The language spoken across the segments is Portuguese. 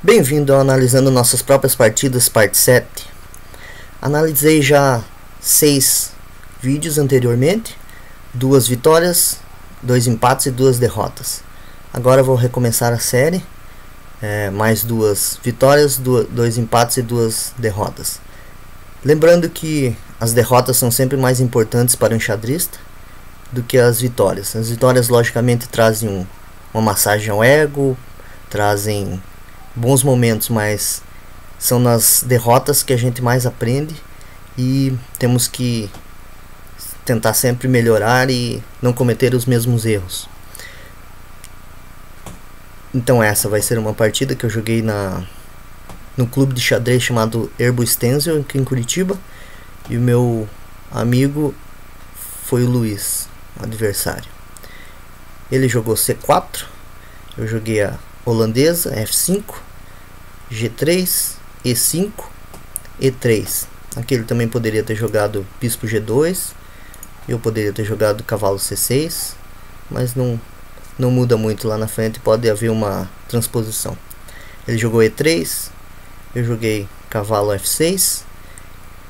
Bem-vindo ao Analisando Nossas Próprias Partidas, parte 7. Analisei já 6 vídeos anteriormente, 2 vitórias, 2 empates e 2 derrotas. Agora vou recomeçar a série, mais 2 vitórias, 2 empates e 2 derrotas. Lembrando que as derrotas são sempre mais importantes para o enxadrista do que as vitórias. As vitórias logicamente trazem uma massagem ao ego, trazem bons momentos, mas são nas derrotas que a gente mais aprende e temos que tentar sempre melhorar e não cometer os mesmos erros. Então essa vai ser uma partida que eu joguei no clube de xadrez chamado Erbo Stenzel, aqui em Curitiba, e o meu amigo foi o Luiz, o adversário. Ele jogou C4, eu joguei a holandesa, F5, G3, E5, E3. Aqui ele também poderia ter jogado bispo G2, eu poderia ter jogado cavalo C6, mas não muda muito lá na frente, pode haver uma transposição. Ele jogou E3, eu joguei cavalo F6,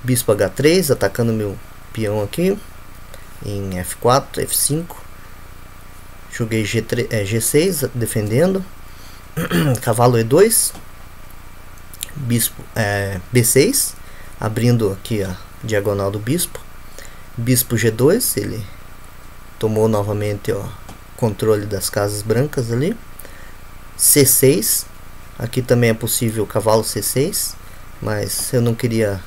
bispo H3, atacando meu peão aqui, em F4, F5, joguei G6, defendendo, cavalo E2, bispo B6, abrindo aqui a diagonal do bispo, bispo G2, ele tomou novamente o controle das casas brancas ali, C6, aqui também é possível cavalo C6, mas eu não queria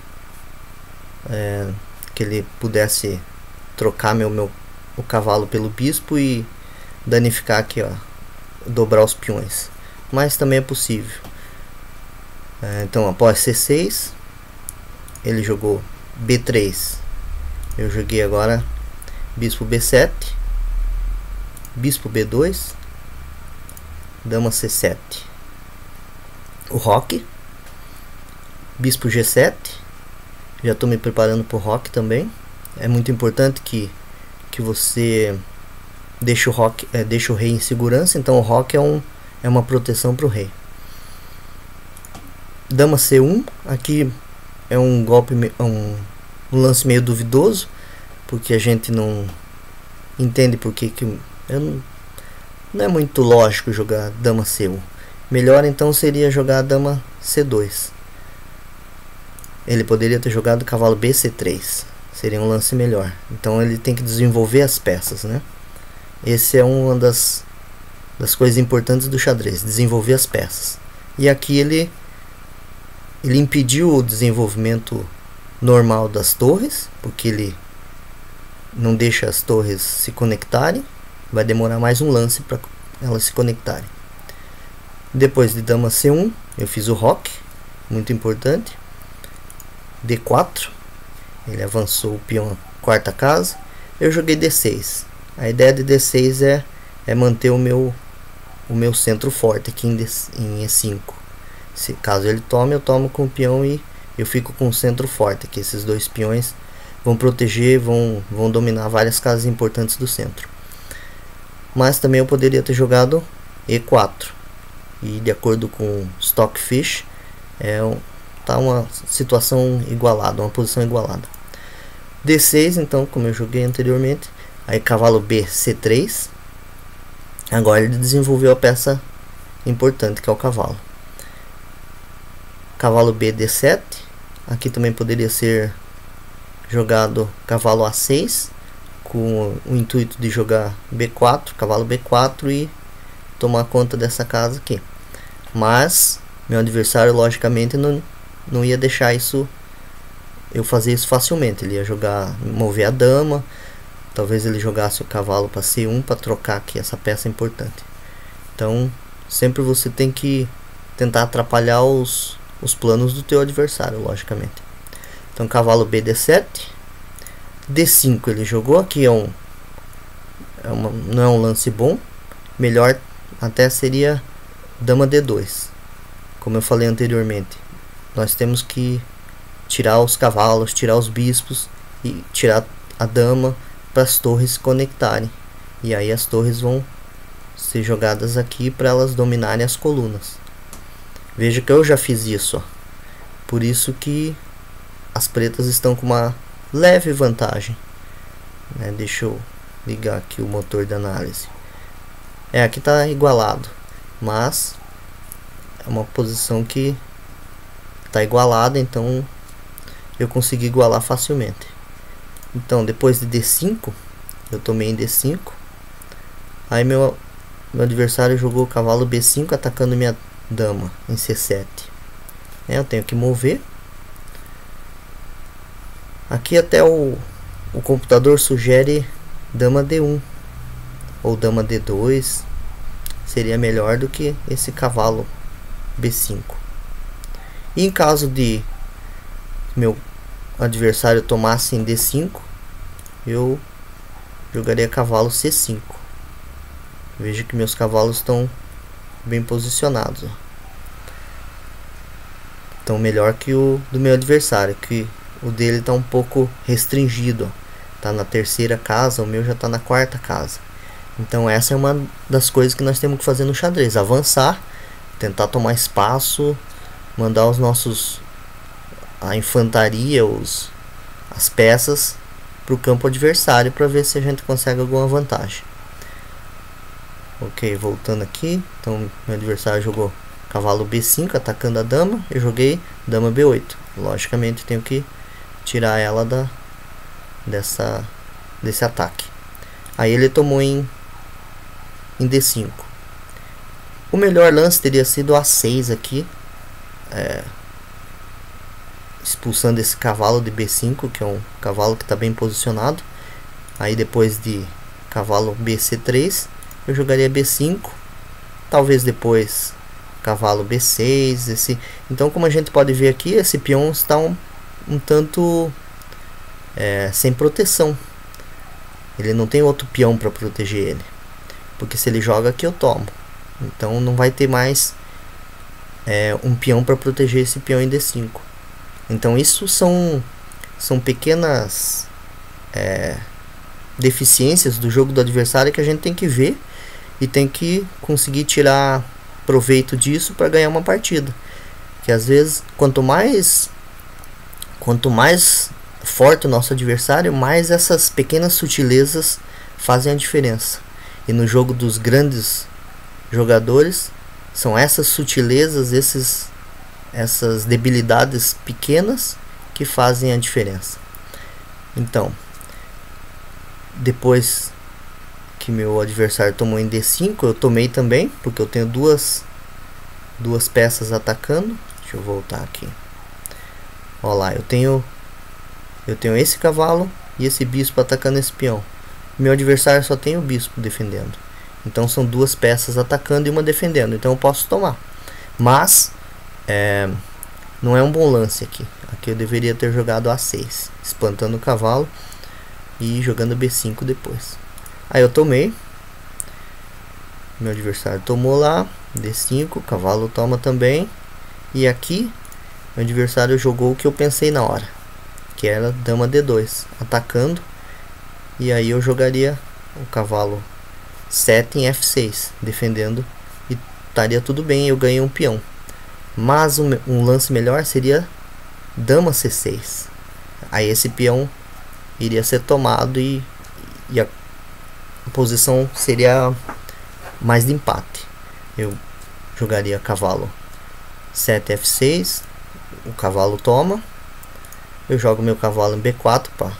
que ele pudesse trocar o cavalo pelo bispo e danificar aqui, ó, dobrar os peões, mas também é possível. Então após C6 ele jogou B3, eu joguei agora bispo B7, bispo B2, dama C7, o roque, bispo G7, já estou me preparando para o roque também. É muito importante que você deixe o rei em segurança, então o roque é uma proteção para o rei. Dama C1, aqui é um golpe, um lance meio duvidoso, porque a gente não entende porque não é muito lógico jogar dama C1. Melhor então seria jogar dama C2. Ele poderia ter jogado cavalo BC3, seria um lance melhor. Então ele tem que desenvolver as peças, né? Esse é uma das coisas importantes do xadrez, desenvolver as peças. E aqui ele impediu o desenvolvimento normal das torres, porque ele não deixa as torres se conectarem. Vai demorar mais um lance para elas se conectarem. Depois de dama C1 eu fiz o roque, muito importante. D4, ele avançou o peão à quarta casa. Eu joguei D6. A ideia de D6 é manter o meu centro forte aqui em E5. Se caso ele tome, eu tomo com o peão e eu fico com o centro forte, que esses dois peões vão proteger, vão dominar várias casas importantes do centro. Mas também eu poderia ter jogado E4, e de acordo com Stockfish tá uma situação igualada, uma posição igualada. D6, então, como eu joguei anteriormente, aí cavalo B C3. Agora ele desenvolveu a peça importante, que é o cavalo. Cavalo B D7. Aqui também poderia ser jogado cavalo A6, com o intuito de jogar B4, cavalo B4 e tomar conta dessa casa aqui. Mas meu adversário logicamente não ia deixar eu fazer isso facilmente. Ele ia mover a dama, talvez ele jogasse o cavalo para C1 para trocar aqui essa peça importante. Então sempre você tem que tentar atrapalhar os planos do teu adversário, logicamente. Então cavalo B D7, D5 ele jogou, aqui não é um lance bom, melhor até seria dama D2. Como eu falei anteriormente, nós temos que tirar os cavalos, tirar os bispos e tirar a dama para as torres se conectarem, e aí as torres vão ser jogadas aqui para elas dominarem as colunas. Veja que eu já fiz isso, ó. Por isso que as pretas estão com uma leve vantagem, né? Deixa eu ligar aqui o motor de análise. Aqui tá igualado, mas é uma posição que tá igualada, então eu consegui igualar facilmente. Então depois de D5, eu tomei em D5. Aí meu adversário jogou o cavalo B5 atacando minha dama em C7. Eu tenho que mover. Aqui até o computador sugere dama D1 ou dama D2. Seria melhor do que esse cavalo B5. E em caso de meu adversário tomasse em D5, eu jogaria cavalo C5. Veja que meus cavalos estão bem posicionados. Estão melhor que o do meu adversário, que o dele está um pouco restringido. Está na terceira casa, o meu já está na quarta casa. Então essa é uma das coisas que nós temos que fazer no xadrez: avançar, tentar tomar espaço, mandar a infantaria, as peças para o campo adversário para ver se a gente consegue alguma vantagem. Ok, voltando aqui, então meu adversário jogou cavalo B5 atacando a dama, eu joguei dama B8. Logicamente tenho que tirar ela desse ataque. Aí ele tomou em D5. O melhor lance teria sido A6 aqui, expulsando esse cavalo de B5, que é um cavalo que está bem posicionado. Aí depois de cavalo BC3, eu jogaria B5, talvez depois cavalo B6. Então, como a gente pode ver aqui, esse peão está um tanto sem proteção. Ele não tem outro peão para proteger ele, porque se ele joga aqui eu tomo. Então não vai ter mais um peão para proteger esse peão em D5. Então isso são pequenas deficiências do jogo do adversário que a gente tem que ver e tem que conseguir tirar proveito disso para ganhar uma partida. Que às vezes quanto mais forte o nosso adversário, mais essas pequenas sutilezas fazem a diferença. E no jogo dos grandes jogadores, são essas sutilezas, essas debilidades pequenas que fazem a diferença. Então, depois que meu adversário tomou em D5, eu tomei também, porque eu tenho duas peças atacando. Deixa eu voltar aqui. Olha lá, eu tenho esse cavalo e esse bispo atacando esse peão. Meu adversário só tem o bispo defendendo. Então são duas peças atacando e uma defendendo. Então eu posso tomar. Mas não é um bom lance aqui. Aqui eu deveria ter jogado A6, espantando o cavalo e jogando B5 depois. Aí eu tomei. Meu adversário tomou lá. D5, o cavalo toma também. E aqui meu adversário jogou o que eu pensei na hora, que era dama D2, atacando. E aí eu jogaria o cavalo 7 em F6, defendendo, e estaria tudo bem, eu ganhei um peão. Mas um lance melhor seria dama C6. Aí esse peão iria ser tomado e a posição seria mais de empate. Eu jogaria cavalo 7 F6, o cavalo toma. Eu jogo meu cavalo em B4 para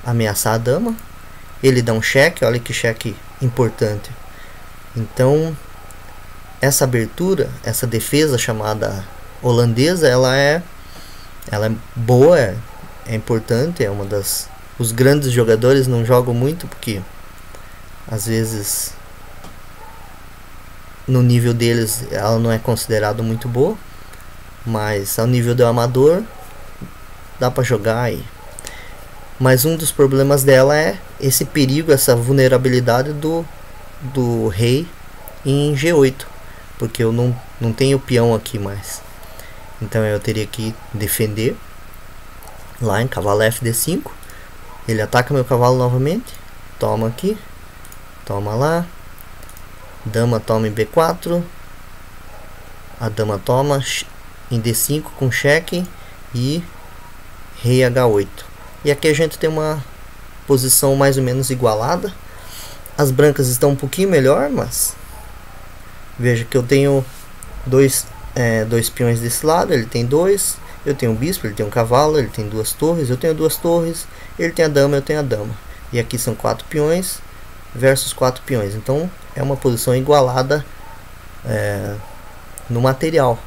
ameaçar a dama. Ele dá um cheque, olha que cheque importante. Então essa abertura, essa defesa chamada holandesa, ela é boa, é importante, é uma das... Os grandes jogadores não jogam muito porque às vezes no nível deles ela não é considerada muito boa, mas ao nível do amador dá para jogar aí. Mas um dos problemas dela é esse perigo, essa vulnerabilidade do rei em G8, porque eu não tenho peão aqui mais. Então eu teria que defender lá em cavalo FD5. Ele ataca meu cavalo novamente, toma aqui, toma lá, dama toma em B4, a dama toma em D5 com cheque e rei H8. E aqui a gente tem uma posição mais ou menos igualada. As brancas estão um pouquinho melhor, mas veja que eu tenho dois peões desse lado, ele tem dois. Eu tenho um bispo, ele tem um cavalo, ele tem duas torres, eu tenho duas torres, ele tem a dama, eu tenho a dama. E aqui são 4 peões versus 4 peões. Então é uma posição igualada no material.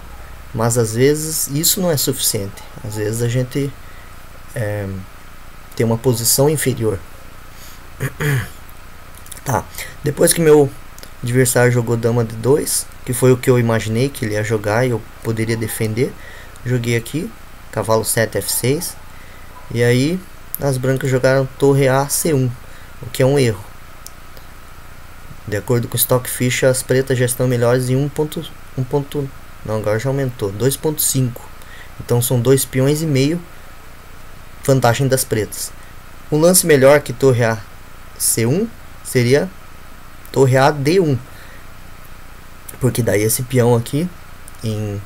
Mas às vezes isso não é suficiente. Às vezes a gente tem uma posição inferior. Tá. Depois que meu adversário jogou dama D2, que foi o que eu imaginei que ele ia jogar e eu poderia defender, joguei aqui cavalo 7 F6. E aí as brancas jogaram torre A C1, o que é um erro. De acordo com o Stockfish, as pretas já estão melhores em 1.1. Não, agora já aumentou, 2.5. Então são 2 peões e meio vantagem das pretas. Um lance melhor que torre A C1 seria torre A D1, porque daí esse peão aqui em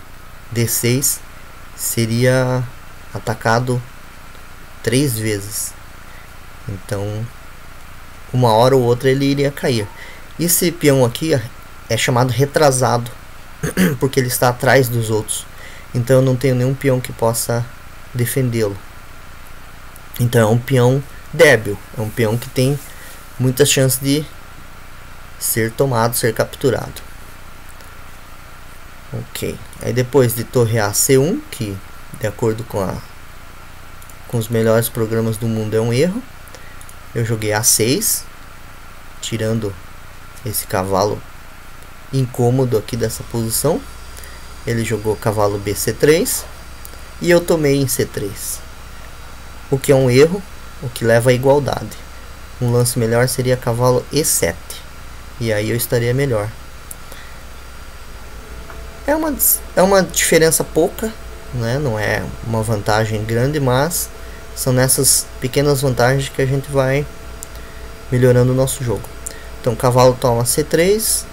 D6 seria atacado 3 vezes. Então uma hora ou outra ele iria cair. Esse peão aqui é chamado retrasado porque ele está atrás dos outros. Então eu não tenho nenhum peão que possa defendê-lo. Então é um peão débil, é um peão que tem muitas chances de ser tomado, ser capturado. Ok, aí depois de torre A C1, que de acordo com os melhores programas do mundo é um erro, eu joguei A6, tirando esse cavalo incômodo aqui dessa posição. Ele jogou cavalo BC3 e eu tomei em C3, o que é um erro, o que leva à igualdade. Um lance melhor seria cavalo E7, e aí eu estaria melhor. É uma diferença pouca, né? Não é uma vantagem grande, mas são nessas pequenas vantagens que a gente vai melhorando o nosso jogo. Então cavalo toma C3,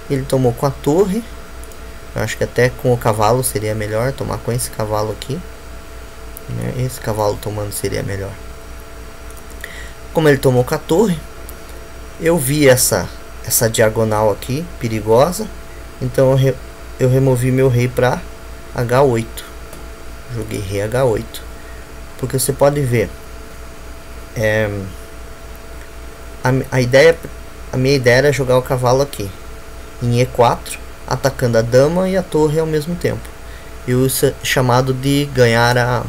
ele tomou com a torre. Eu acho que até com o cavalo seria melhor tomar com esse cavalo aqui, né? Esse cavalo tomando seria melhor. Como ele tomou com a torre, eu vi essa diagonal aqui perigosa, então eu removi meu rei para H8. Joguei rei H8, porque você pode ver a minha ideia era jogar o cavalo aqui em E4, atacando a dama e a torre ao mesmo tempo. E isso é chamado de ganhar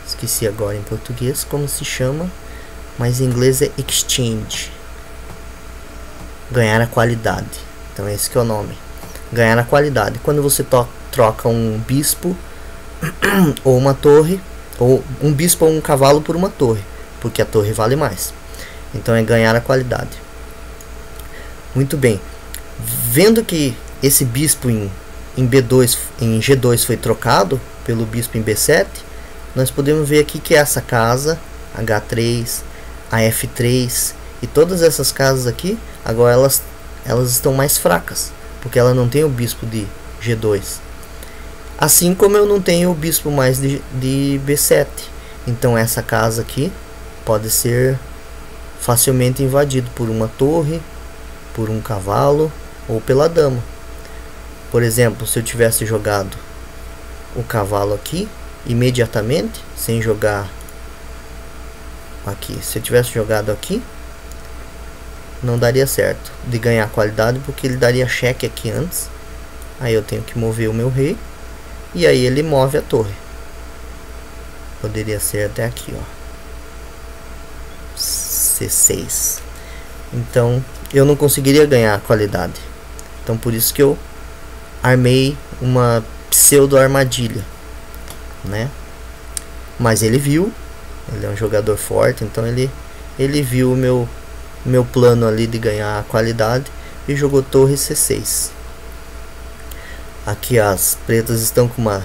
esqueci agora em português como se chama, mas em inglês é exchange. Ganhar a qualidade. Então esse que é o nome. Ganhar a qualidade. Quando você troca um bispo ou uma torre, ou um bispo ou um cavalo por uma torre, porque a torre vale mais. Então é ganhar a qualidade. Muito bem. Vendo que esse bispo em G2 foi trocado pelo bispo em B7, nós podemos ver aqui que essa casa H3, a F3 e todas essas casas aqui, agora elas estão mais fracas, porque ela não tem o bispo de G2, assim como eu não tenho o bispo mais de B7. Então essa casa aqui pode ser facilmente invadido por uma torre, por um cavalo ou pela dama. Por exemplo, se eu tivesse jogado o cavalo aqui imediatamente, sem jogar aqui, se eu tivesse jogado aqui, não daria certo de ganhar qualidade, porque ele daria cheque aqui antes. Aí eu tenho que mover o meu rei, e aí ele move a torre. Poderia ser até aqui, ó, C6. Então eu não conseguiria ganhar qualidade. Então por isso que eu armei uma pseudo armadilha, né? Mas ele viu, ele é um jogador forte, então ele viu o meu plano ali de ganhar a qualidade e jogou torre C6. Aqui as pretas estão com uma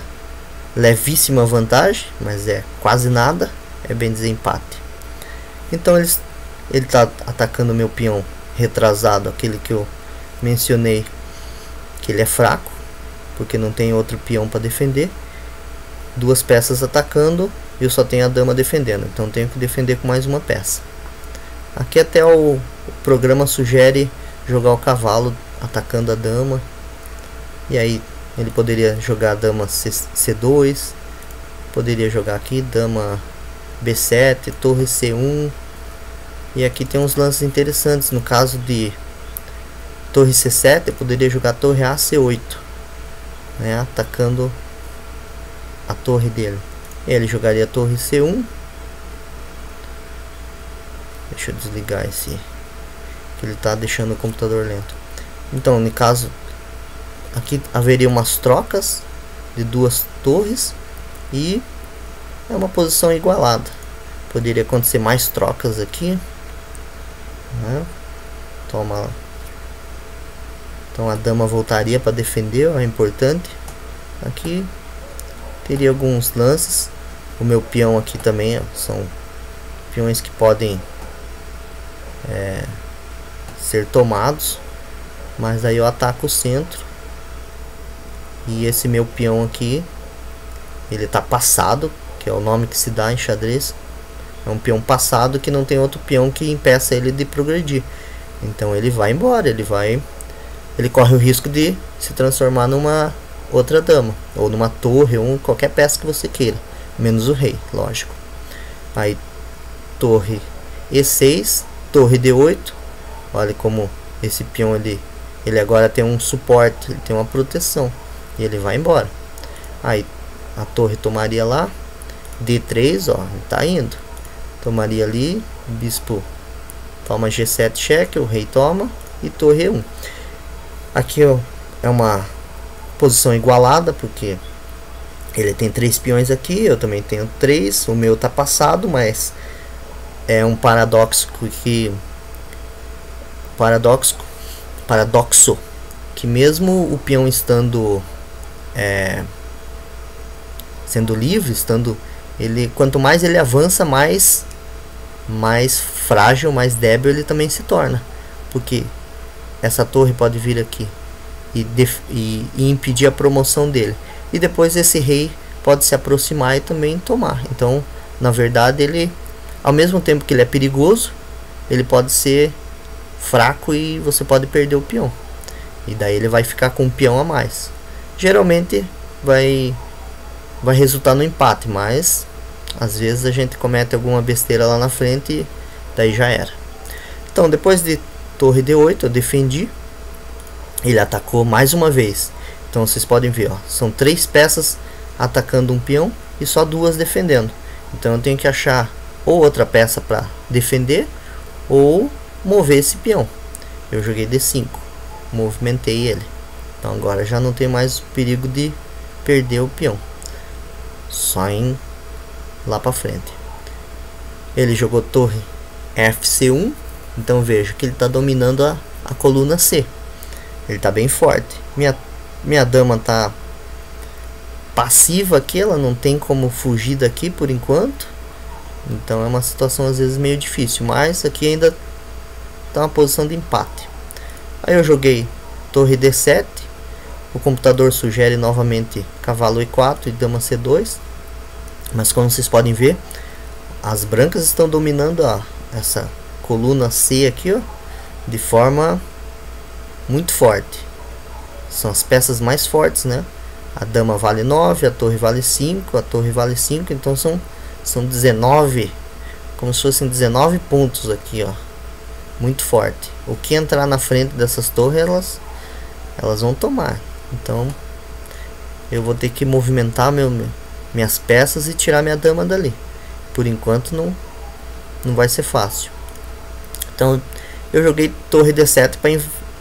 levíssima vantagem, mas é quase nada, é bem desempate. Então Ele tá atacando meu peão retrasado, aquele que eu mencionei, que ele é fraco, porque não tem outro peão para defender. Duas peças atacando e eu só tenho a dama defendendo, então tenho que defender com mais uma peça. Aqui até o programa sugere jogar o cavalo atacando a dama, e aí ele poderia jogar a dama C2, poderia jogar aqui dama B7, torre C1, e aqui tem uns lances interessantes. No caso de torre C7, eu poderia jogar torre A C8, né, atacando a torre dele. Ele jogaria a torre C1. Deixa eu desligar esse, que ele está deixando o computador lento. Então, no caso, aqui haveria umas trocas de duas torres e é uma posição igualada. Poderia acontecer mais trocas aqui, né? Toma. Então a dama voltaria para defender, é importante. Aqui teria alguns lances. O meu peão aqui também são peões que podem ser tomados, mas aí eu ataco o centro. E esse meu peão aqui, ele tá passado, que é o nome que se dá em xadrez. É um peão passado que não tem outro peão que impeça ele de progredir. Então ele vai embora, ele corre o risco de se transformar numa outra dama, ou numa torre, ou qualquer peça que você queira, menos o rei, lógico. Aí torre E6, torre D8. Olha como esse peão ele agora tem um suporte, ele tem uma proteção, e ele vai embora. Aí a torre tomaria lá, D3, ó, ele tá indo, tomaria ali, bispo toma G7 cheque, o rei toma, e torre E1. Aqui ó, é uma posição igualada, porque ele tem 3 peões aqui, eu também tenho 3, o meu tá passado, mas é um paradoxo que mesmo o peão estando sendo livre, ele, quanto mais ele avança, mais frágil, mais débil ele também se torna, porque essa torre pode vir aqui e impedir a promoção dele, e depois esse rei pode se aproximar e também tomar. Então, na verdade, ele, ao mesmo tempo que ele é perigoso, ele pode ser fraco e você pode perder o peão, e daí ele vai ficar com um peão a mais. Geralmente vai resultar no empate, mas às vezes a gente comete alguma besteira lá na frente e daí já era. Então, depois de torre D8 eu defendi, ele atacou mais uma vez. Então vocês podem ver, ó, são 3 peças atacando um peão e só 2 defendendo. Então eu tenho que achar ou outra peça para defender ou mover esse peão. Eu joguei D5, movimentei ele. Então agora já não tem mais o perigo de perder o peão, só em lá para frente. Ele jogou torre FC1, então vejo que ele está dominando a coluna C. Ele está bem forte. Minha dama está passiva aqui, ela não tem como fugir daqui por enquanto. Então é uma situação às vezes meio difícil, mas aqui ainda está uma posição de empate. Aí eu joguei torre D7. O computador sugere novamente cavalo E4 e dama C2. Mas como vocês podem ver, as brancas estão dominando essa coluna C aqui, ó, de forma muito forte. São as peças mais fortes, né? A dama vale 9, a torre vale 5, a torre vale 5, então são 19, como se fossem 19 pontos aqui, ó. Muito forte. O que entrar na frente dessas torres, elas vão tomar. Então eu vou ter que movimentar minhas peças e tirar minha dama dali. Por enquanto não vai ser fácil. Então eu joguei torre D7 para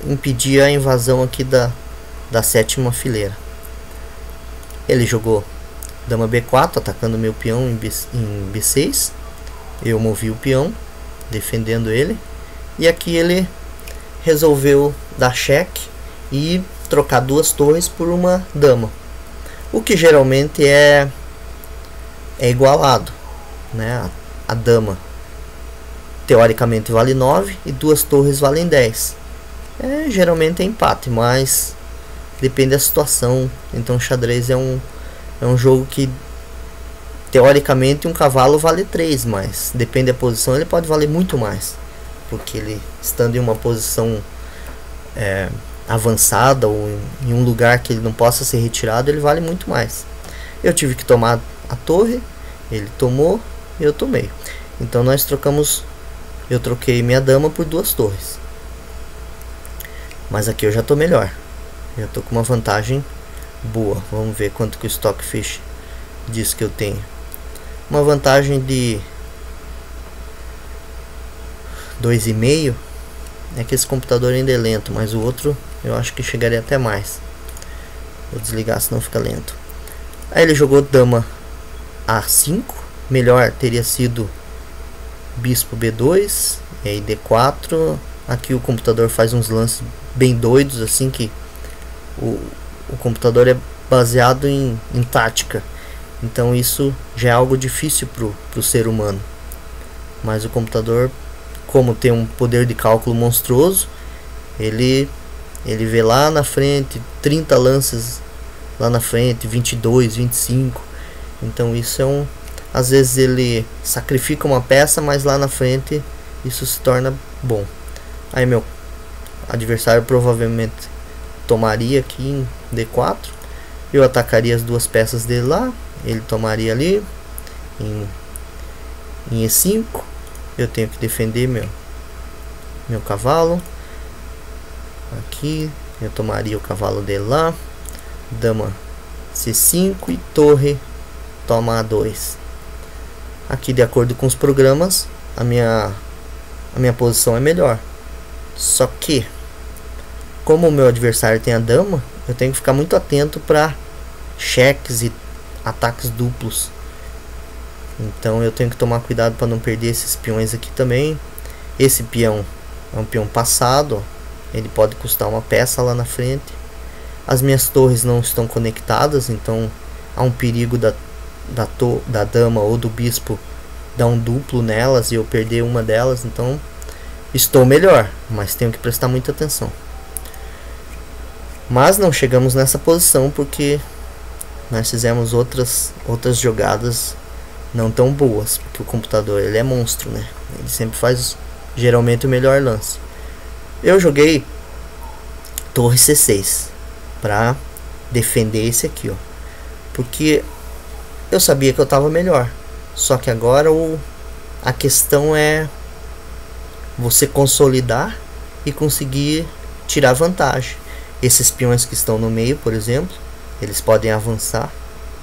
impedir a invasão aqui da 7ª fileira. Ele jogou dama B4, atacando meu peão em B6. Eu movi o peão, defendendo ele. E aqui ele resolveu dar cheque e trocar 2 torres por uma dama, o que geralmente é igualado, né? A dama teoricamente vale 9 e duas torres valem 10. Geralmente é empate, mas depende da situação. Então xadrez é um jogo que teoricamente um cavalo vale 3, mas depende da posição, ele pode valer muito mais, porque ele estando em uma posição avançada ou em um lugar que ele não possa ser retirado, ele vale muito mais. Eu tive que tomar a torre, ele tomou e eu tomei. Então nós trocamos, eu troquei minha dama por duas torres. Mas aqui eu já tô melhor, já tô com uma vantagem boa. Vamos ver quanto que o Stockfish diz que eu tenho. Uma vantagem de 2,5. É que esse computador ainda é lento, mas o outro eu acho que chegaria até mais. Vou desligar, senão fica lento. Aí ele jogou dama A5. Melhor teria sido bispo B2, e aí D4. Aqui o computador faz uns lances bem doidos, assim, que o computador é baseado em tática. Então isso já é algo difícil pro ser humano. Mas o computador, como tem um poder de cálculo monstruoso, ele vê lá na frente 30 lances lá na frente, 22, 25. Então isso às vezes ele sacrifica uma peça, mas lá na frente isso se torna bom. Aí meu adversário provavelmente tomaria aqui em D4. Eu atacaria as duas peças dele lá. Ele tomaria ali em E5. Eu tenho que defender meu cavalo. Aqui eu tomaria o cavalo dele lá. Dama C5 e torre toma A2. Aqui, de acordo com os programas, a minha posição é melhor. Só que, como o meu adversário tem a dama, eu tenho que ficar muito atento para cheques e ataques duplos. Então eu tenho que tomar cuidado para não perder esses peões aqui também. Esse peão é um peão passado, ele pode custar uma peça lá na frente. As minhas torres não estão conectadas, então há um perigo da dama ou do bispo dar um duplo nelas e eu perder uma delas. Então estou melhor, mas tenho que prestar muita atenção. Mas não chegamos nessa posição porque nós fizemos outras jogadas não tão boas, porque o computador ele é monstro, né? Ele sempre faz geralmente o melhor lance. Eu joguei torre C6 para defender esse aqui, ó, porque eu sabia que eu estava melhor. Só que agora a questão é você consolidar e conseguir tirar vantagem. Esses peões que estão no meio, por exemplo, eles podem avançar,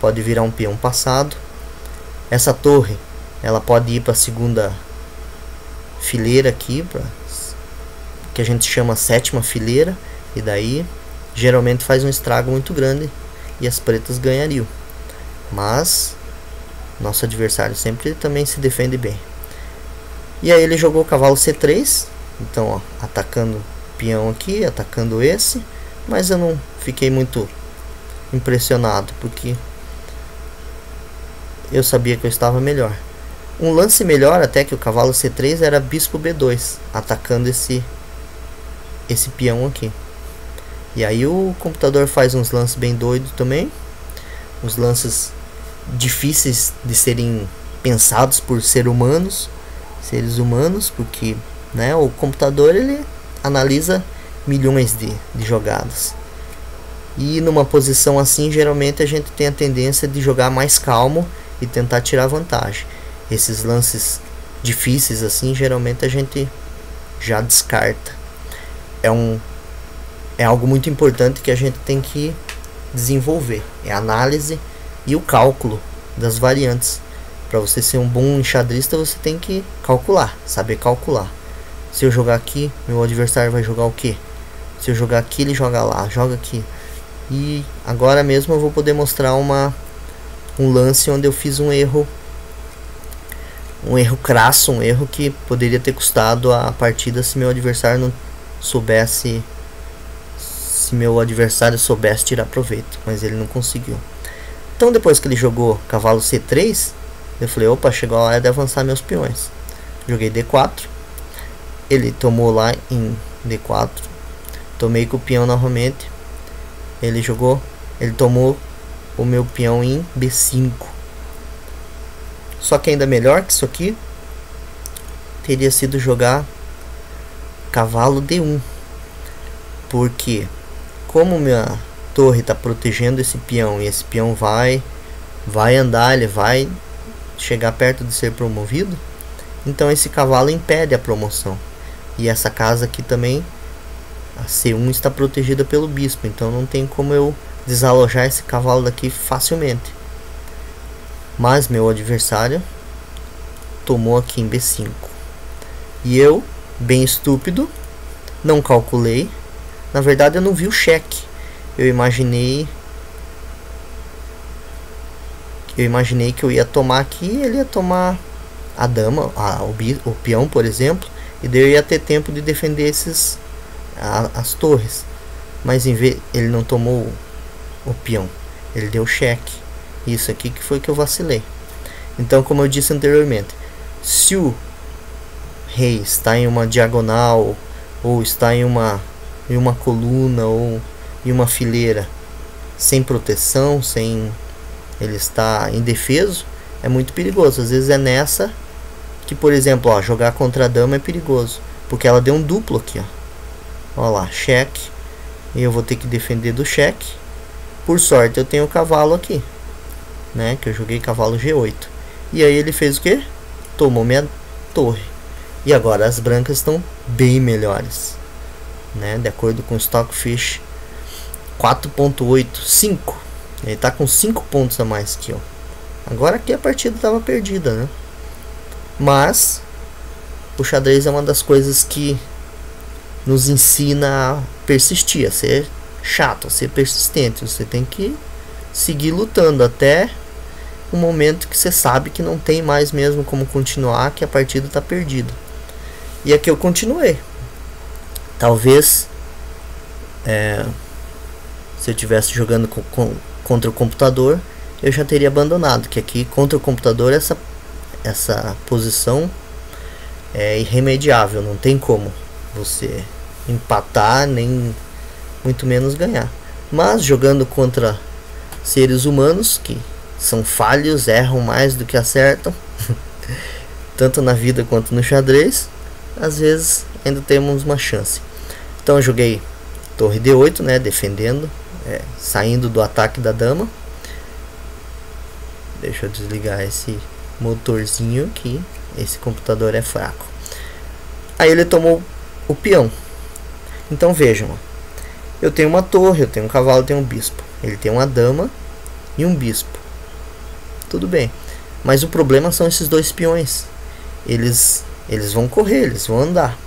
pode virar um peão passado. Essa torre, ela pode ir para a segunda fileira aqui, que a gente chama sétima fileira, e daí geralmente faz um estrago muito grande e as pretas ganhariam. Mas nosso adversário sempre também se defende bem. E aí ele jogou o cavalo C3, então ó, atacando peão aqui, atacando esse, mas eu não fiquei muito impressionado porque eu sabia que eu estava melhor. Um lance melhor até que o cavalo C3 era bispo B2, atacando esse peão aqui. E aí o computador faz uns lances bem doidos também, uns lances difíceis de serem pensados por seres humanos, porque, né, o computador ele analisa milhões de jogadas. E numa posição assim, geralmente a gente tem a tendência de jogar mais calmo e tentar tirar vantagem. Esses lances difíceis assim, geralmente a gente já descarta. É algo muito importante que a gente tem que desenvolver, é a análise e o cálculo das variantes. Para você ser um bom enxadrista, você tem que calcular, saber calcular. Se eu jogar aqui, meu adversário vai jogar o que? Se eu jogar aqui, ele joga lá, joga aqui. E agora mesmo eu vou poder mostrar um lance onde eu fiz um erro crasso, um erro que poderia ter custado a partida se meu adversário não soubesse, se meu adversário soubesse tirar proveito, mas ele não conseguiu. Então depois que ele jogou cavalo C3, eu falei, opa, chegou a hora de avançar meus peões. Joguei D4, ele tomou lá em D4. Tomei com o peão novamente. Ele jogou, ele tomou o meu peão em B5. Só que ainda melhor que isso aqui teria sido jogar cavalo D1. Porque como minha torre está protegendo esse peão e esse peão vai andar, ele vai chegar perto de ser promovido, então esse cavalo impede a promoção. E essa casa aqui também, a C1, está protegida pelo bispo, então não tem como eu desalojar esse cavalo daqui facilmente. Mas meu adversário tomou aqui em B5. E eu, bem estúpido, não calculei. Na verdade eu não vi o cheque. Eu imaginei que eu ia tomar aqui, ele ia tomar a dama, o peão, por exemplo, e daí eu ia ter tempo de defender as torres. Mas em vez, ele não tomou o peão, ele deu cheque. Isso aqui que foi que eu vacilei. Então, como eu disse anteriormente, se o rei está em uma diagonal, ou está em uma coluna, ou em uma fileira sem proteção, ele está indefeso, é muito perigoso. Às vezes é nessa que, por exemplo, ó, jogar contra a dama é perigoso, porque ela deu um duplo aqui, ó. Ó lá, cheque, e eu vou ter que defender do cheque. Por sorte eu tenho o cavalo aqui, né, que eu joguei cavalo G8. E aí ele fez o que? Tomou minha torre. E agora as brancas estão bem melhores, né, de acordo com o Stockfish 4.8, 5. Ele tá com 5 pontos a mais que eu. Agora aqui a partida estava perdida, né? Mas o xadrez é uma das coisas que nos ensina a persistir, a ser chato, a ser persistente. Você tem que seguir lutando até o momento que você sabe que não tem mais mesmo como continuar, que a partida está perdida. E aqui eu continuei. Talvez se eu estivesse jogando contra o computador, eu já teria abandonado, que aqui contra o computador essa posição é irremediável, não tem como você empatar, nem muito menos ganhar. Mas jogando contra seres humanos que são falhos, erram mais do que acertam, tanto na vida quanto no xadrez, às vezes ainda temos uma chance. Então eu joguei torre D8, né, defendendo, saindo do ataque da dama. Deixa eu desligar esse motorzinho aqui, esse computador é fraco. Aí ele tomou o peão. Então vejam, ó, eu tenho uma torre, eu tenho um cavalo, eu tenho um bispo. Ele tem uma dama e um bispo. Tudo bem, mas o problema são esses dois peões. Eles vão correr, eles vão andar.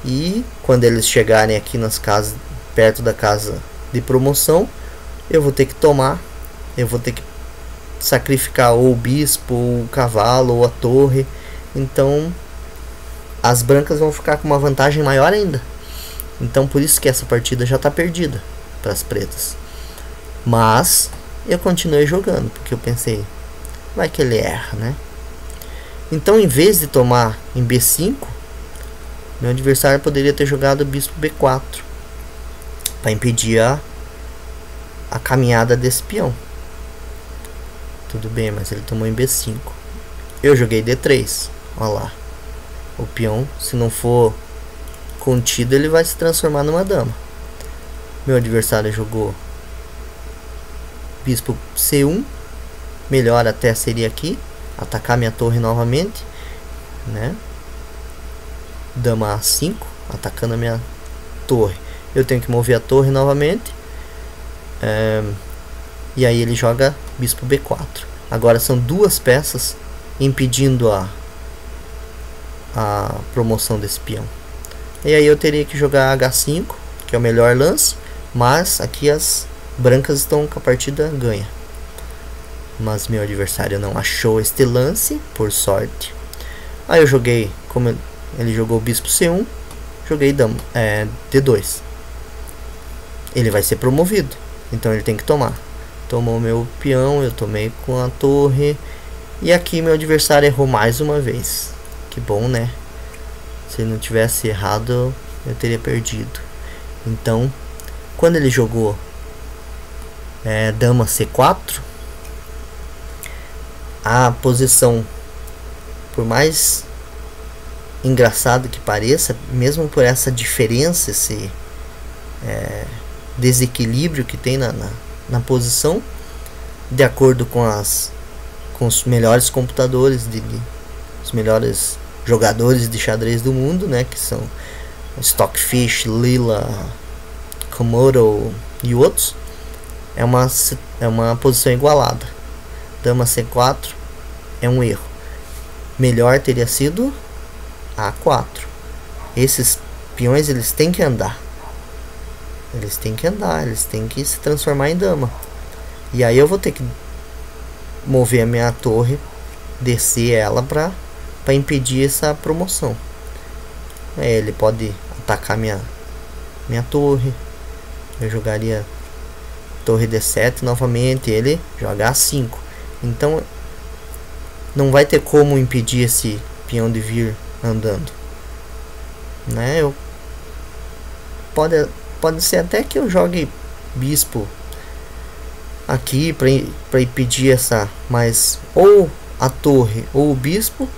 E quando eles chegarem aqui nas casas, perto da casa de promoção, eu vou ter que tomar, eu vou ter que sacrificar ou o bispo, ou o cavalo, ou a torre. Então as brancas vão ficar com uma vantagem maior ainda. Então por isso que essa partida já está perdida para as pretas. Mas eu continuei jogando, porque eu pensei, vai que ele erra, né? Então em vez de tomar em B5, meu adversário poderia ter jogado bispo B4 para impedir a caminhada desse peão. Tudo bem, mas ele tomou em B5. Eu joguei D3. Olha lá. O peão, se não for contido, ele vai se transformar numa dama. Meu adversário jogou bispo C1. Melhor até seria aqui atacar minha torre novamente, né? Dama A5, atacando a minha torre. Eu tenho que mover a torre novamente. E aí ele joga bispo B4. Agora são duas peças impedindo a promoção desse peão. E aí eu teria que jogar H5, que é o melhor lance. Mas aqui as brancas estão com a partida ganha. Mas meu adversário não achou este lance, por sorte. Aí eu joguei, como ele jogou bispo C1, joguei dama, D2. Ele vai ser promovido, então ele tem que tomar. Tomou meu peão, eu tomei com a torre. E aqui meu adversário errou mais uma vez. Que bom, né? Se ele não tivesse errado, eu teria perdido. Então, quando ele jogou dama C4, a posição, por mais engraçado que pareça, mesmo por essa diferença, esse desequilíbrio que tem na posição, de acordo com os melhores computadores, os melhores jogadores de xadrez do mundo, né, que são Stockfish, Lila, Komodo e outros, é uma posição igualada. Dama C4 é um erro. Melhor teria sido A4. Esses peões, eles têm que andar. Eles têm que se transformar em dama. E aí eu vou ter que mover a minha torre, descer ela para impedir essa promoção. Ele pode atacar minha torre. Eu jogaria torre D7 novamente, ele joga A5. Então não vai ter como impedir esse peão de vir andando, né? Pode ser até que eu jogue bispo aqui para impedir essa, mas ou a torre ou o bispo,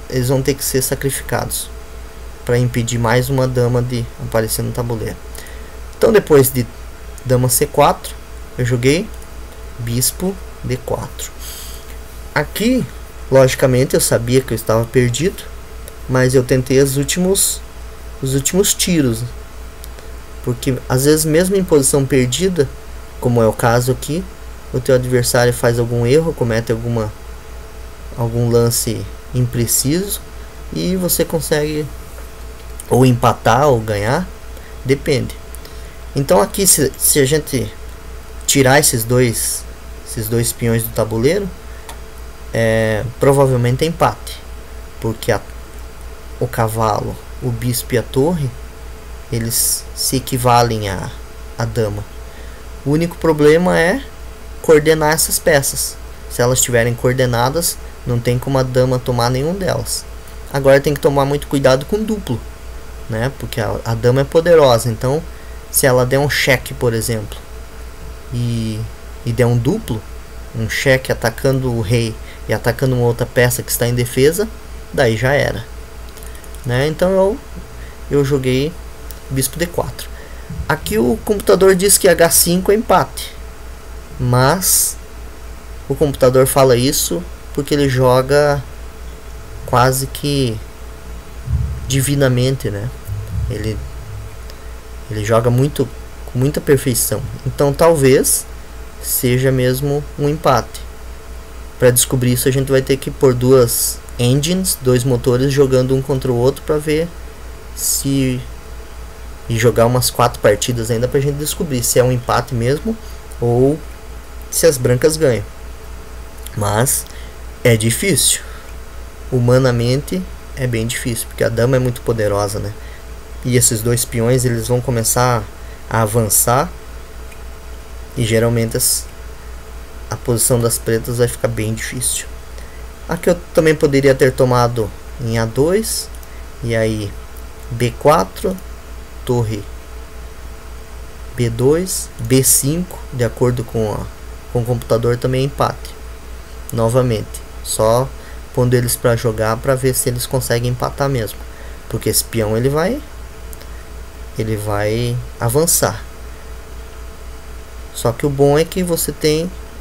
eles vão ter que ser sacrificados para impedir mais uma dama de aparecer no tabuleiro. Então depois de dama C4, eu joguei bispo D4. Aqui, logicamente, eu sabia que eu estava perdido, mas eu tentei os últimos tiros, porque às vezes mesmo em posição perdida, como é o caso aqui, o teu adversário faz algum erro, comete algum lance impreciso e você consegue ou empatar ou ganhar, depende. Então aqui, se a gente tirar esses dois peões do tabuleiro, provavelmente é empate, porque o cavalo, o bispo e a torre, eles se equivalem à dama. O único problema é coordenar essas peças. Se elas estiverem coordenadas, não tem como a dama tomar nenhum delas. Agora tem que tomar muito cuidado com duplo, né? Porque a dama é poderosa. Então, se ela der um cheque, por exemplo, e der um duplo, um cheque atacando o rei e atacando uma outra peça que está em defesa, daí já era, né? Então eu joguei bispo D4. Aqui o computador diz que H5 é empate, mas o computador fala isso porque ele joga quase que divinamente, né? Ele joga com muita perfeição. Então talvez seja mesmo um empate. Para descobrir isso, a gente vai ter que pôr dois motores jogando um contra o outro para ver se, e jogar umas 4 partidas ainda para a gente descobrir se é um empate mesmo ou se as brancas ganham. Mas é difícil, humanamente é bem difícil, porque a dama é muito poderosa, né? E esses dois peões, eles vão começar a avançar e geralmente a posição das pretas vai ficar bem difícil. Aqui eu também poderia ter tomado em A2 e aí B4, torre B2, B5, de acordo com o computador, também é empate. Novamente, só pondo eles para jogar para ver se eles conseguem empatar mesmo, porque esse peão ele vai avançar. Só que o bom é que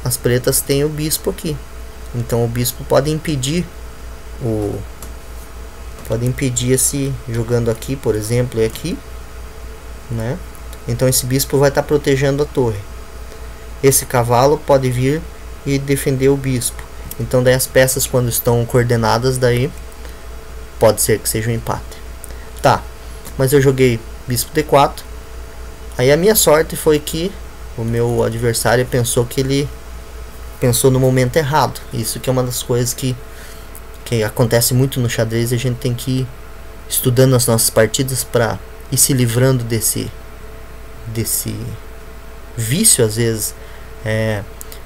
as pretas têm o bispo aqui, então o bispo pode impedir esse, jogando aqui, por exemplo, e aqui, né? Então esse bispo vai estar protegendo a torre. Esse cavalo pode vir e defender o bispo. Então daí as peças, quando estão coordenadas, daí pode ser que seja um empate. Tá, mas eu joguei bispo D4. Aí a minha sorte foi que o meu adversário pensou no momento errado. Isso que é uma das coisas que acontece muito no xadrez, e a gente tem que ir estudando as nossas partidas para ir se livrando desse vício. Às vezes,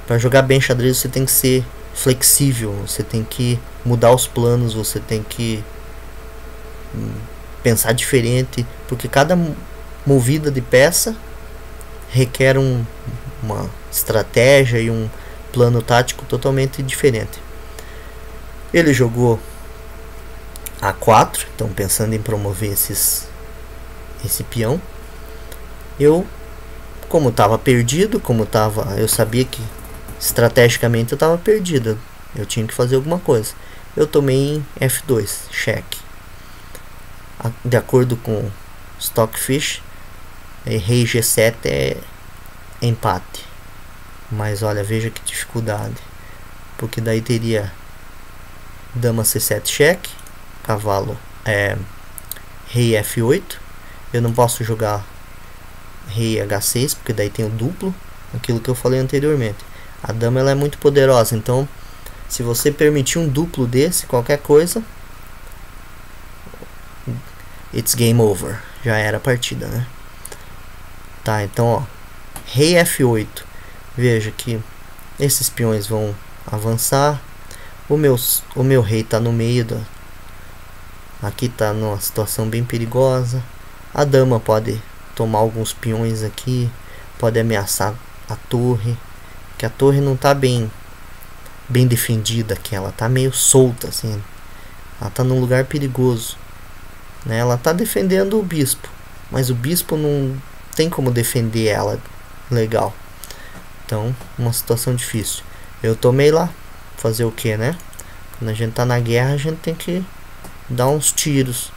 para jogar bem xadrez, você tem que ser flexível, você tem que mudar os planos, você tem que pensar diferente, porque cada movida de peça requer uma estratégia e um plano tático totalmente diferente. Ele jogou A4, então pensando em promover esse peão. Eu, como estava perdido, eu sabia que estrategicamente eu estava perdido, eu tinha que fazer alguma coisa. Eu tomei em F2, cheque. De acordo com Stockfish, rei G7 é empate. Mas olha, veja que dificuldade. Porque daí teria dama C7 cheque, cavalo rei F8. Eu não posso jogar rei H6, porque daí tem o duplo, aquilo que eu falei anteriormente. A dama ela é muito poderosa, então se você permitir um duplo desse, qualquer coisa, it's game over, já era a partida, né? Tá, então ó, rei F8. Veja que esses peões vão avançar. O meu rei tá no meio aqui tá numa situação bem perigosa. A dama pode tomar alguns peões aqui, pode ameaçar a torre, que a torre não tá bem defendida aqui, ela tá meio solta assim. Ela tá num lugar perigoso, né? Ela tá defendendo o bispo, mas o bispo não tem como defender ela legal. Então, uma situação difícil. Eu tomei lá, fazer o que, né? Quando a gente tá na guerra, a gente tem que dar uns tiros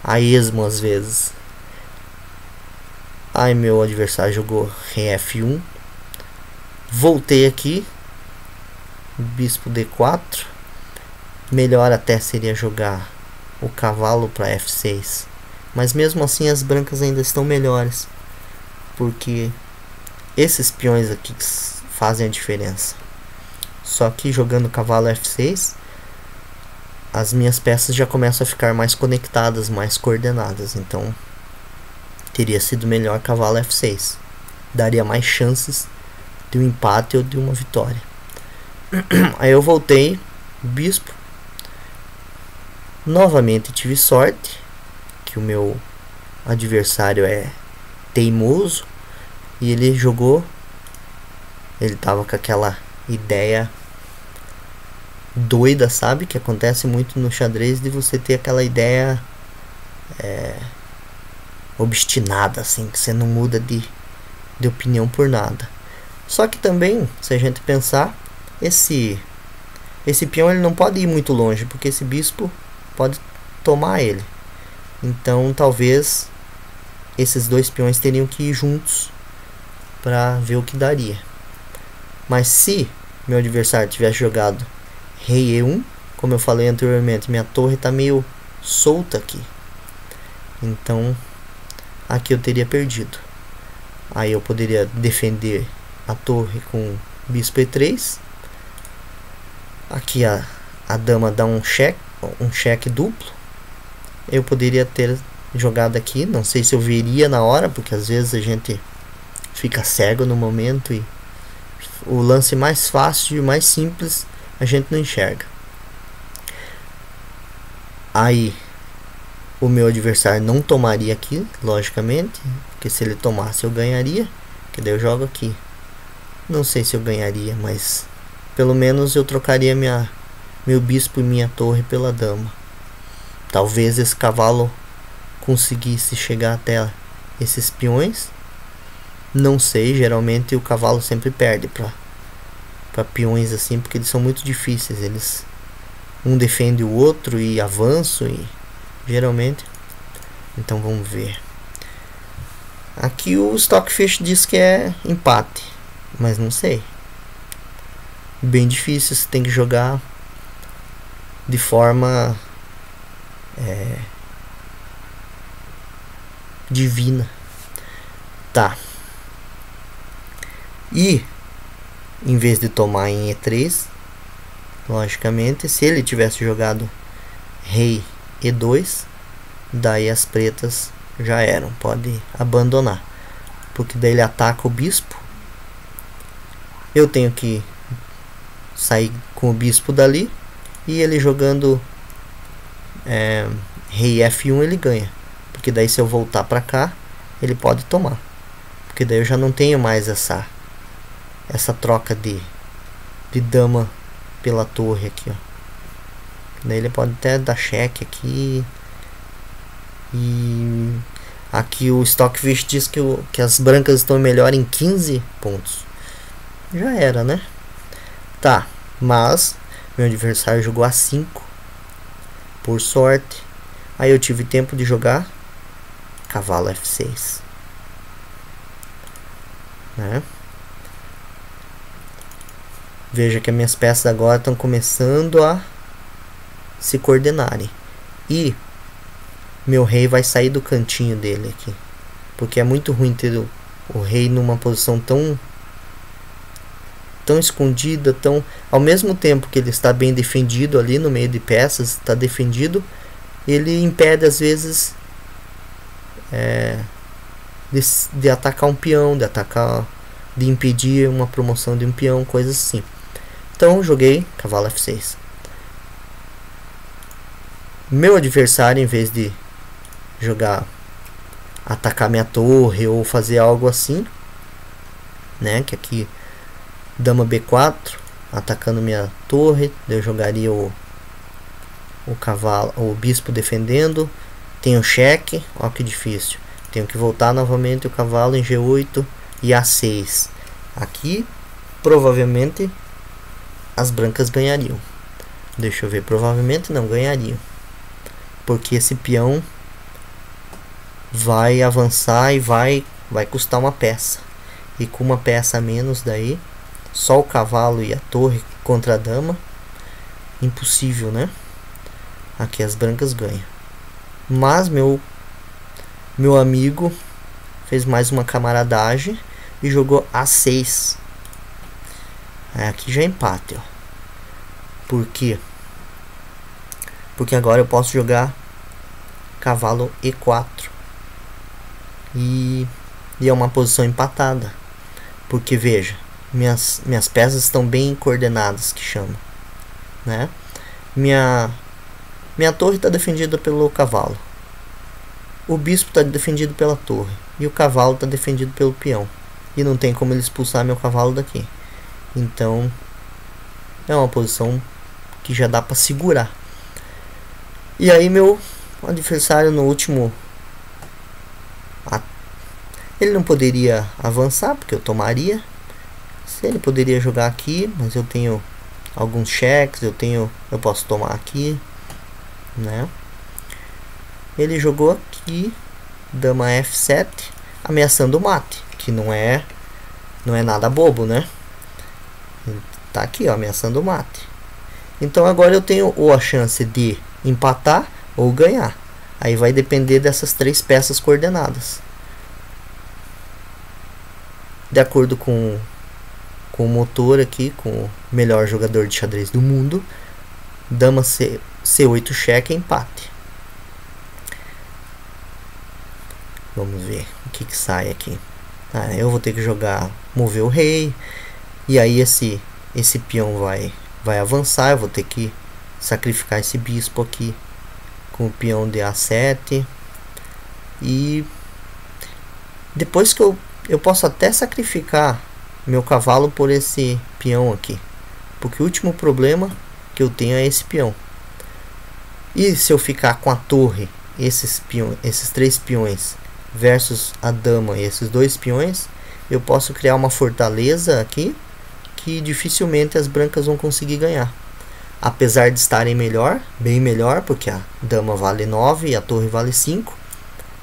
a esmo às vezes. Aí meu adversário jogou rei F1. Voltei aqui, bispo D4. Melhor até seria jogar o cavalo para F6. Mas mesmo assim as brancas ainda estão melhores, porque esses peões aqui fazem a diferença. Só que jogando cavalo F6, as minhas peças já começam a ficar mais conectadas, mais coordenadas. Então teria sido melhor cavalo F6. Daria mais chances de um empate ou de uma vitória. Aí eu voltei, bispo. Novamente tive sorte, que o meu adversário é teimoso. E ele jogou, ele tava com aquela ideia doida, sabe? Que acontece muito no xadrez, de você ter aquela ideia obstinada, assim, que você não muda de opinião por nada. Só que também, se a gente pensar, esse peão ele não pode ir muito longe, porque esse bispo pode tomar ele. Então talvez esses dois peões teriam que ir juntos para ver o que daria. Mas se meu adversário tivesse jogado rei E1, como eu falei anteriormente, minha torre está meio solta aqui, então aqui eu teria perdido. Aí eu poderia defender a torre com bispo E3. Aqui a dama dá um cheque duplo. Eu poderia ter jogado aqui, não sei se eu veria na hora, porque às vezes a gente fica cego no momento e o lance mais fácil e mais simples a gente não enxerga. Aí o meu adversário não tomaria aqui, logicamente, porque se ele tomasse eu ganharia, que daí eu jogo aqui. Não sei se eu ganharia, mas pelo menos eu trocaria meu bispo e minha torre pela dama. Talvez esse cavalo conseguisse chegar até esses peões. Não sei, geralmente o cavalo sempre perde para peões assim, porque eles são muito difíceis. Eles um defende o outro e avançam e geralmente. Então vamos ver. Aqui o Stockfish diz que é empate, mas não sei. Bem difícil, você tem que jogar de forma divina. Tá. E em vez de tomar em E3, logicamente, se ele tivesse jogado rei E2, daí as pretas já eram, pode abandonar, porque daí ele ataca o bispo. Eu tenho que sair com o bispo dali, e ele jogando rei F1 ele ganha, porque daí se eu voltar para cá ele pode tomar, porque daí eu já não tenho mais essa troca de dama pela torre aqui, ó. Daí ele pode até dar cheque aqui. E aqui o Stockfish diz que as brancas estão melhor em 15 pontos. Já era, né? Tá, mas meu adversário jogou A5 por sorte. Aí eu tive tempo de jogar cavalo F6, né? Veja que as minhas peças agora estão começando a se coordenarem. E meu rei vai sair do cantinho dele aqui, porque é muito ruim ter o rei numa posição tão escondida, ao mesmo tempo que ele está bem defendido ali no meio de peças, está defendido, ele impede às vezes de atacar um peão, de impedir uma promoção de um peão, coisas assim. Então joguei cavalo F6. Meu adversário, em vez de atacar minha torre ou fazer algo assim, né, que aqui dama B4 atacando minha torre, eu jogaria o cavalo, o bispo defendendo, tenho cheque, ó que difícil, tenho que voltar novamente o cavalo em G8 e A6. Aqui provavelmente as brancas ganhariam, deixa eu ver, provavelmente não ganhariam, porque esse peão vai avançar e vai custar uma peça, e com uma peça a menos daí, só o cavalo e a torre contra a dama, impossível, né? Aqui as brancas ganham. Mas meu amigo fez mais uma camaradagem e jogou A6. Aqui já é empate, ó. Por quê? Porque agora eu posso jogar cavalo E4. E é uma posição empatada, porque veja, minhas peças estão bem coordenadas, que chama, né? Minha torre está defendida pelo cavalo, o bispo está defendido pela torre e o cavalo está defendido pelo peão, e não tem como ele expulsar meu cavalo daqui. Então é uma posição que já dá para segurar. E aí meu adversário no último, ele não poderia avançar porque eu tomaria. Se ele poderia jogar aqui, mas eu tenho alguns cheques, eu posso tomar aqui, né? Ele jogou aqui dama F7, ameaçando o mate, que não é nada bobo, né? Tá aqui, ó, ameaçando o mate. Então agora eu tenho ou a chance de empatar ou ganhar. Aí vai depender dessas três peças coordenadas. De acordo com o motor aqui, com o melhor jogador de xadrez do mundo, dama C8 cheque, empate. Vamos ver o que sai aqui. Eu vou ter que mover o rei, e aí esse peão vai avançar. Eu vou ter que sacrificar esse bispo aqui com o peão de A7, e depois que eu posso até sacrificar meu cavalo por esse peão aqui, porque o último problema que eu tenho é esse peão. E se eu ficar com a torre, esses três peões versus a dama e esses dois peões, eu posso criar uma fortaleza aqui que dificilmente as brancas vão conseguir ganhar, apesar de estarem bem melhor, porque a dama vale 9 e a torre vale 5,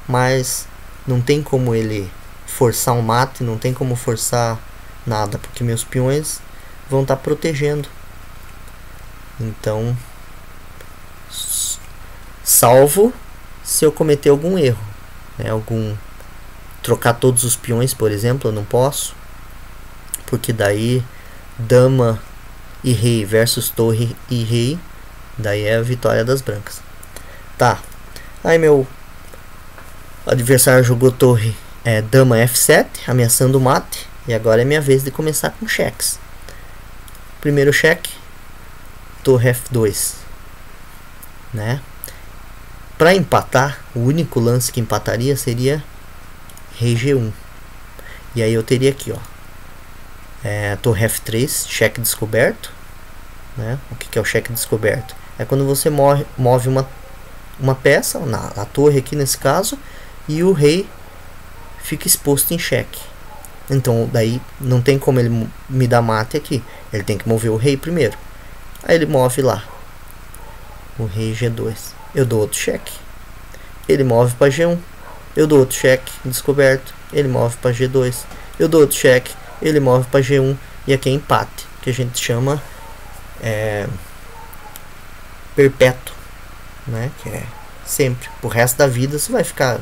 mas não tem como ele forçar um mate, não tem como forçar nada, porque meus peões vão estar protegendo. Então, salvo se eu cometer algum erro, né? Trocar todos os peões, por exemplo, eu não posso, porque daí dama e rei versus torre e rei, daí é a vitória das brancas. Tá, aí meu adversário jogou dama F7, ameaçando o mate, e agora é minha vez de começar com cheques. Primeiro cheque, torre F2, né? Para empatar, o único lance que empataria seria rei G1. E aí eu teria aqui, ó, torre F3, cheque descoberto, né? O que é o cheque descoberto? É quando você move uma peça, a torre aqui nesse caso, e o rei fica exposto em cheque. Então daí não tem como ele me dar mate aqui, ele tem que mover o rei primeiro. Aí ele move lá o rei G2, eu dou outro cheque, ele move para G1, eu dou outro cheque descoberto, ele move para G2, eu dou outro cheque, ele move para G1, e aqui é empate, que a gente chama perpétuo, né? Que é sempre, pro resto da vida você vai ficar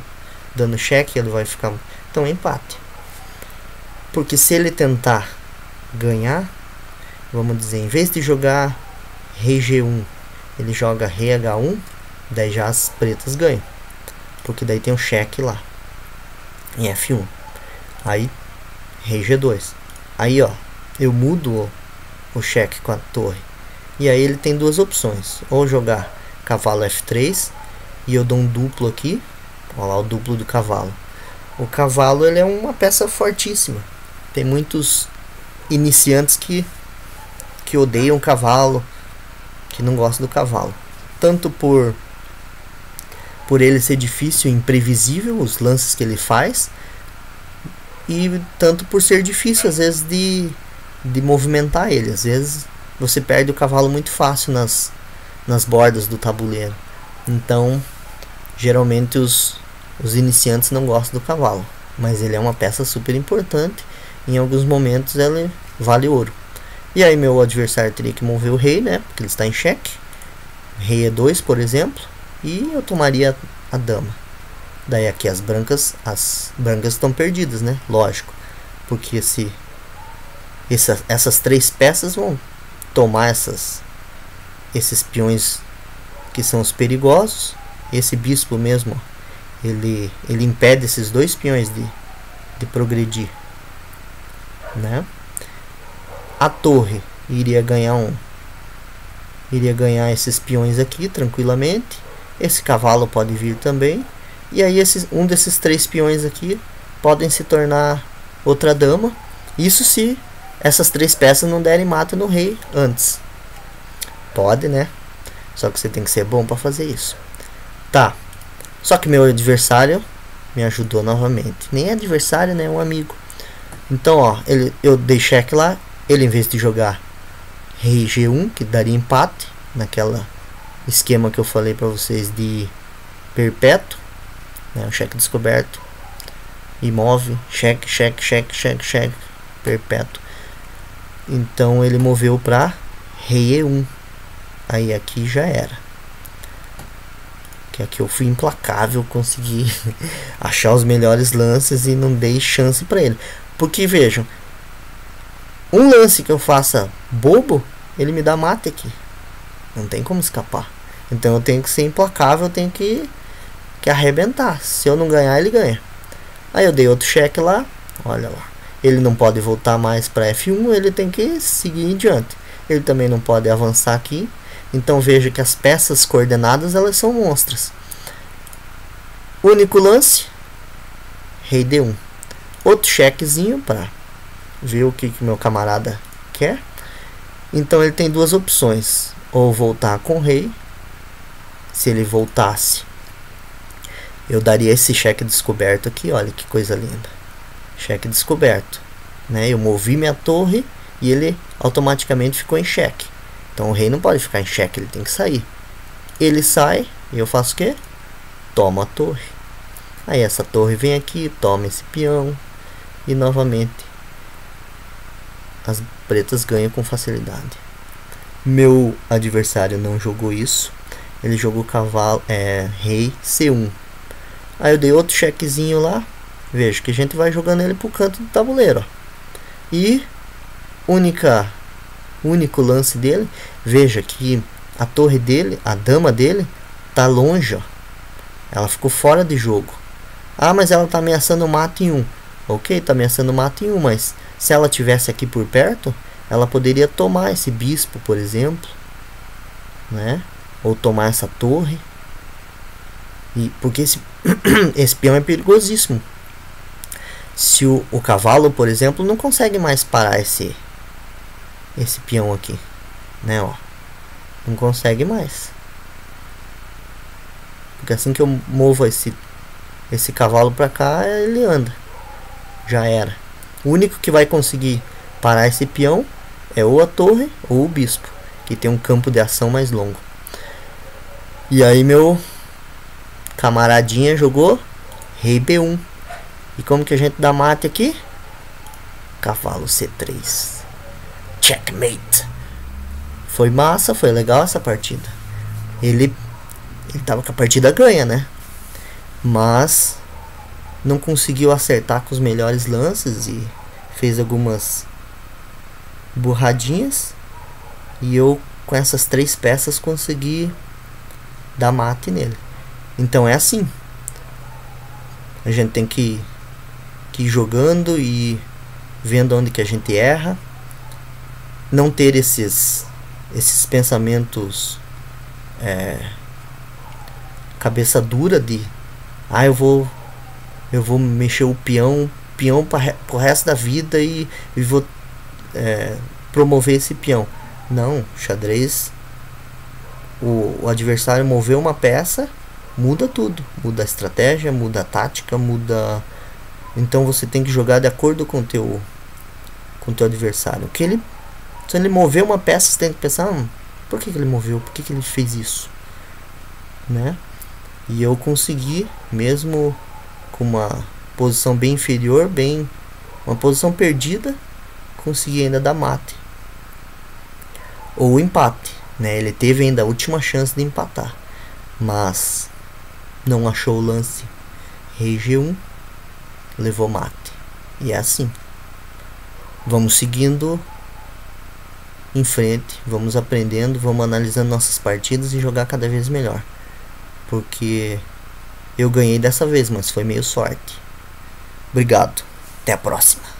dando cheque, ele vai ficar, então é empate. Porque se ele tentar ganhar, vamos dizer, em vez de jogar rei G1, ele joga rei H1, daí já as pretas ganham, porque daí tem um cheque lá em F1. Aí rei G2, aí ó, eu mudo o cheque com a torre, e aí ele tem duas opções, ou jogar cavalo F3, e eu dou um duplo aqui, olha lá o duplo do cavalo. O cavalo, ele é uma peça fortíssima, tem muitos iniciantes que odeiam o cavalo, que não gostam do cavalo, tanto por ele ser difícil e imprevisível, os lances que ele faz, e tanto por ser difícil às vezes de movimentar ele. Às vezes você perde o cavalo muito fácil nas bordas do tabuleiro. Então geralmente os iniciantes não gostam do cavalo, mas ele é uma peça super importante, em alguns momentos ele vale ouro. E aí meu adversário teria que mover o rei, né, porque ele está em xeque, rei E2 por exemplo, e eu tomaria a dama. Daí aqui as brancas estão perdidas, né? Lógico, porque essas três peças vão tomar esses peões que são os perigosos. Esse bispo mesmo, ele impede esses dois peões de progredir, né? A torre iria ganhar esses peões aqui tranquilamente. Esse cavalo pode vir também. E aí um desses três peões aqui podem se tornar outra dama. Isso se essas três peças não derem mata no rei antes. Pode, né? Só que você tem que ser bom para fazer isso. Tá. Só que meu adversário me ajudou novamente. Nem adversário, né? Um amigo. Então, ó, eu dei cheque lá. Ele, em vez de jogar rei G1, que daria empate, naquela esquema que eu falei para vocês de perpétuo, né, o cheque descoberto, e move, cheque, cheque, cheque, cheque, cheque, perpétuo. Então ele moveu para rei E1. Aí aqui já era. Que aqui eu fui implacável, consegui achar os melhores lances e não dei chance para ele. Porque vejam, um lance que eu faça bobo, ele me dá mate aqui. Não tem como escapar. Então eu tenho que ser implacável, eu tenho que arrebentar. Se eu não ganhar, ele ganha. Aí eu dei outro cheque lá. Olha lá. Ele não pode voltar mais para F1, ele tem que seguir em diante. Ele também não pode avançar aqui. Então veja que as peças coordenadas, elas são monstras. Único lance, rei D1. Outro chequezinho para ver o que meu camarada quer. Então ele tem duas opções, ou voltar com o rei. Se ele voltasse, eu daria esse cheque descoberto aqui, olha que coisa linda, cheque descoberto, né? Eu movi minha torre e ele automaticamente ficou em xeque. Então o rei não pode ficar em xeque, ele tem que sair. Ele sai e eu faço o quê? Tomo a torre. Aí essa torre vem aqui, toma esse peão e novamente as pretas ganham com facilidade. Meu adversário não jogou isso, ele jogou cavalo, rei C1. Aí eu dei outro chequezinho lá. Veja que a gente vai jogando ele pro canto do tabuleiro, ó. E único lance dele, veja que a torre dele, a dama dele, tá longe, ó. Ela ficou fora de jogo. Ah, mas ela tá ameaçando mate em 1. Ok, tá ameaçando mate em 1, mas se ela tivesse aqui por perto, ela poderia tomar esse bispo, por exemplo, né? Ou tomar essa torre. E porque esse peão é perigosíssimo. Se o cavalo, por exemplo, não consegue mais parar esse peão aqui, né, ó. Não consegue mais. Porque assim que eu movo esse cavalo pra cá, ele anda. Já era. O único que vai conseguir parar esse peão é ou a torre ou o bispo, que tem um campo de ação mais longo. E aí meu camaradinha jogou rei B1. E como que a gente dá mate aqui? Cavalo C3. Checkmate. Foi massa, foi legal essa partida. Ele tava com a partida ganha, né? Mas não conseguiu acertar com os melhores lances e fez algumas burradinhas. E eu, com essas 3 peças, consegui dar mate nele. Então é assim. A gente tem que ir jogando e vendo onde que a gente erra. Não ter esses pensamentos cabeça dura de eu vou mexer o peão pro resto da vida e vou promover esse peão. Não, xadrez, o adversário moveu uma peça, muda tudo, muda a estratégia, muda a tática, muda. Então você tem que jogar de acordo com o teu adversário. Se ele mover uma peça, você tem que pensar, por que ele moveu? Por que ele fez isso? Né? E eu consegui, mesmo com uma posição bem inferior, uma posição perdida, consegui ainda dar mate. Ou empate, né? Ele teve ainda a última chance de empatar, mas não achou o lance rei G1, levou mate. E é assim. Vamos seguindo em frente, vamos aprendendo, vamos analisando nossas partidas e jogar cada vez melhor. Porque eu ganhei dessa vez, mas foi meio sorte. Obrigado, até a próxima.